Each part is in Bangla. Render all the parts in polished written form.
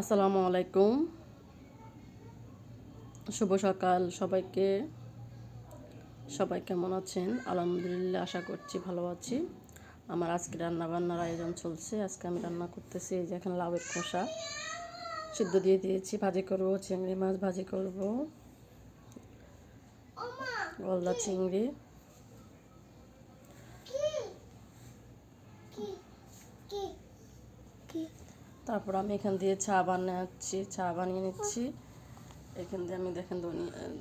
আসসালামু আলাইকুম, শুভ সকাল সবাইকে। সবাই কেমন আছেন? আলহামদুলিল্লাহ, আশা করছি ভালো আছি। আমার আজকে রান্না বান্নার আয়োজন চলছে। আজকে আমি রান্না করতেছি, এই যে এখানে লাউয়ের খোসা সিদ্ধ দিয়ে দিয়েছি, ভাজি করবো, চিংড়ি মাছ ভাজি করব, গলদা চিংড়ি। তারপর আমি এখান দিয়ে চা বানিয়ে নিচ্ছি। এখান দিয়ে আমি দেখেন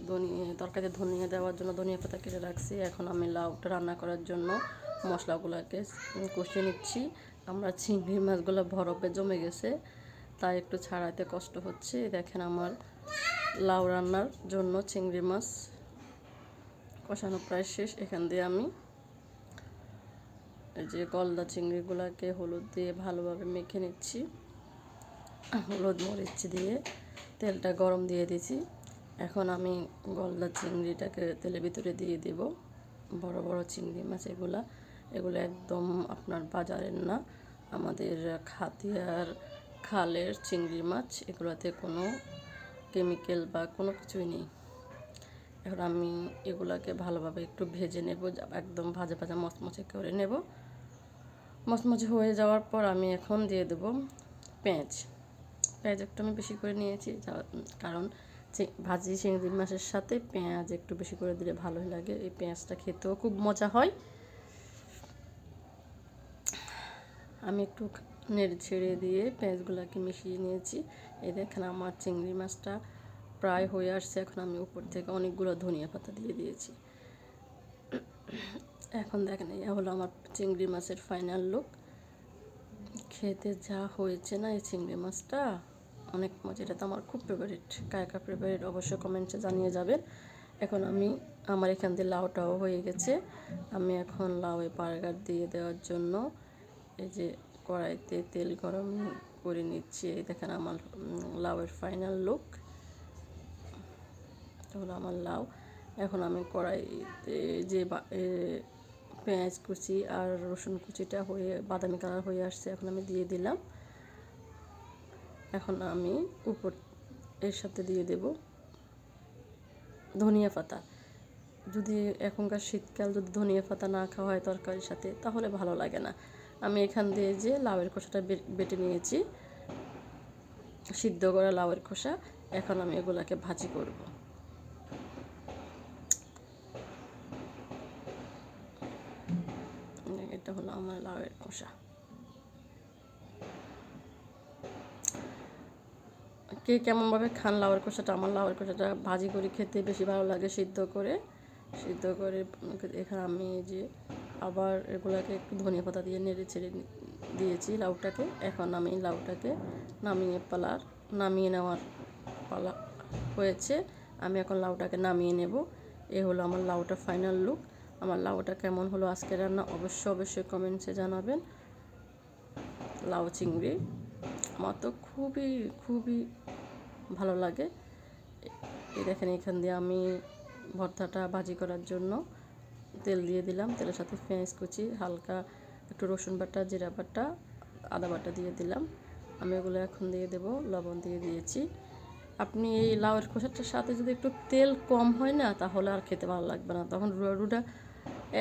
ধনিয়া তরকারিতে ধনিয়া দেওয়ার জন্য ধনিয়া পাতা কেটে রাখছি। এখন আমি লাউটা রান্না করার জন্য মশলাগুলোকে কষিয়ে নিচ্ছি। আমরা চিংড়ি মাছগুলো বরফে জমে গেছে, তাই একটু ছাড়াইতে কষ্ট হচ্ছে। দেখেন আমার লাউ রান্নার জন্য চিংড়ি মাছ কষানো প্রায় শেষ। এখান দিয়ে আমি এই যে গলদা চিংড়িগুলোকে হলুদ দিয়ে ভালোভাবে মেখে নিচ্ছি। হলুদ মরিচ দিয়ে তেলটা গরম দিয়ে দিয়েছি। এখন আমি গলদা চিংড়িটাকে তেলের ভিতরে দিয়ে দেব। বড় বড় চিংড়ি মাছ এগুলো একদম আপনার বাজারের না, আমাদের খাতিয়ার খালের চিংড়ি মাছ। এগুলোতে কোনো কেমিক্যাল বা কোনো কিছুই নেই। এখন আমি এগুলাকে ভালোভাবে একটু ভেজে নেব, একদম ভাজা ভাজা মচমচে করে নেব। মচমচে হয়ে যাওয়ার পর আমি এখন দিয়ে দেব পেঁয়াজ একটু আমি বেশি করে নিয়েছি, কারণ ভাজি চিংড়ি মাছের সাথে পেঁয়াজ একটু বেশি করে দিলে ভালোই লাগে। এই পেঁয়াজটা খেতেও খুব মজা হয়। আমি একটু নেড়ে ছেড়ে দিয়ে পেঁয়াজগুলোকে মিশিয়ে নিয়েছি। এই দেখেন আমার চিংড়ি মাছটা প্রায় হয়ে আসছে। এখন আমি উপর থেকে অনেকগুলো ধনিয়া পাতা দিয়ে দিয়েছি। এখন দেখেন এই হলো আমার চিংড়ি মাছের ফাইনাল লুক। খেতে যা হয়েছে না এই চিংড়ি মাছটা, অনেক মজা। এটা তো আমার খুব ফেভারিট। কার ফেভারিট অবশ্যই কমেন্টে জানিয়ে যাবেন। এখন আমার এখান দিয়ে লাউটাও হয়ে গেছে। আমি এখন লাউয়ে বার্গার দিয়ে দেওয়ার জন্য এই যে কড়াইতে তেল গরম করে নিচ্ছি। এই দেখেন আমার লাউয়ের ফাইনাল লুক। হলো আমার লাউ। এখন আমি কড়াইতে যে পেঁয়াজ কুচি আর রসুন কুচিটা হয়ে বাদামি কালার হয়ে আসছে, এখন আমি দিয়ে দিলাম। এখন আমি এর সাথে দিয়ে দেব ধনিয়া পাতা। যদি এখনকার শীতকাল যদি ধনিয়া পাতা না খাওয়া হয় তরকারির সাথে, তাহলে ভালো লাগে না। আমি এখান দিয়ে যে লাউয়ের খোসাটা বেটে নিয়েছি, সিদ্ধ করা লাউয়ের খোসা। এখন আমি এগুলাকে ভাজি করব। এটা হলো আমার লাউয়ের খোসা। কে কেমনভাবে খান লাউয়ের খোসাটা? আমার লাউয়ের খোসাটা ভাজি করে খেতে বেশি ভালো লাগে, সিদ্ধ করে। এখানে আমি যে আবার এগুলাকে একটু ধনিয়া পাতা দিয়ে নেড়ে ছেড়ে দিয়েছি লাউটাকে। এখন আমি লাউটাকে নামিয়ে নেওয়ার পালা হয়েছে। আমি এখন লাউটাকে নামিয়ে নেব। এ হলো আমার লাউটা ফাইনাল লুক। আমার লাউটা কেমন হলো আজকের রান্না অবশ্যই কমেন্টসে জানাবেন। লাউ চিংড়ি আমার তো খুবই খুবই ভালো লাগে। এই দেখেন এখান দিয়ে আমি ভর্তাটা ভাজি করার জন্য তেল দিয়ে দিলাম। তেলের সাথে পেঁয়াজ কুচি, হালকা একটু রসুন বাটা, জিরা বাটা, আদা বাটা দিয়ে দিলাম। আমি এগুলো এখন দিয়ে দেব। লবণ দিয়ে দিয়েছি। আপনি এই লাউয়ের খোসাটার সাথে যদি একটু তেল কম হয় না, তাহলে আর খেতে ভালো লাগবে না, তখন রুটা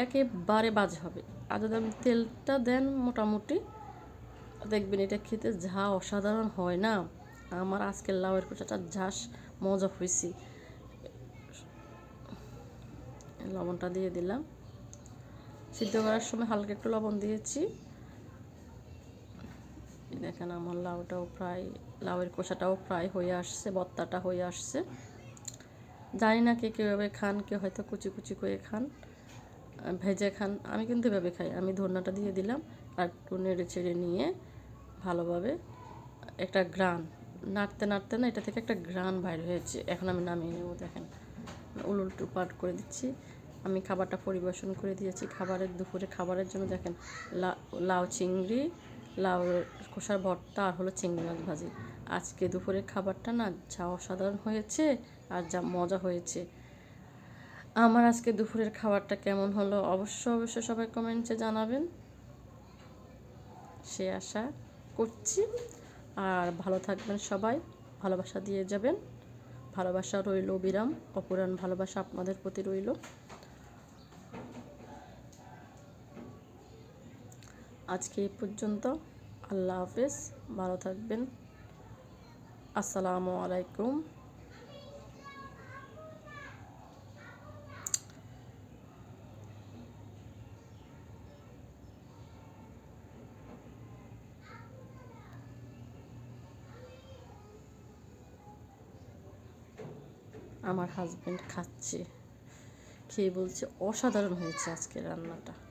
একেবারে বাজে হবে। আর যদি আপনি তেলটা দেন মোটামুটি, দেখবেন এটা খেতে যা অসাধারণ হয় না। আমার আজকের লাউয়ের খোসাটা ঝাস মজা হয়েছে। লবণটা দিয়ে দিলাম। সিদ্ধ করার সময় হালকা একটু লবণ দিয়েছি। দেখেন আমার লাউয়ের খোসাটাও প্রায় হয়ে আসছে, ভর্তাটা হয়ে আসছে। জানি না কে কীভাবে খান, কেউ হয়তো কুচি কুচি করে খান, ভেজে খান। আমি কিন্তু এভাবে খাই। আমি ধনিয়াটা দিয়ে দিলাম আর একটু নেড়ে চেড়ে নিয়ে ভালোভাবে একটা নাড়তে না এটা থেকে একটা ঘ্রাণ বাইর হয়েছে। এখন আমি নামিয়ে নেব। দেখেন উলটো পাট করে দিচ্ছি। আমি খাবারটা পরিবেশন করে দিয়েছি। দুপুরে খাবারের জন্য দেখেন লাউ চিংড়ি, লাউ খোসার ভর্তা আর হলো চিংড়ি মাছ ভাজি। আজকে দুপুরের খাবারটা না যা অসাধারণ হয়েছে আর যা মজা হয়েছে। আমার আজকে দুপুরের খাবারটা কেমন হলো অবশ্যই সবাই কমেন্টে জানাবেন, সে আশা করছি। আর ভালো থাকবেন সবাই, ভালোবাসা দিয়ে যাবেন। ভালোবাসা রইল বিরাম, অপুরাণ ভালোবাসা আপনাদের প্রতি রইল। আজকে এই পর্যন্ত। আল্লাহ হাফেজ, ভালো থাকবেন। আসসালামু আলাইকুম। আমার হাজবেন্ড খাচ্ছে, খেয়ে বলছে অসাধারণ হয়েছে আজকে রান্নাটা।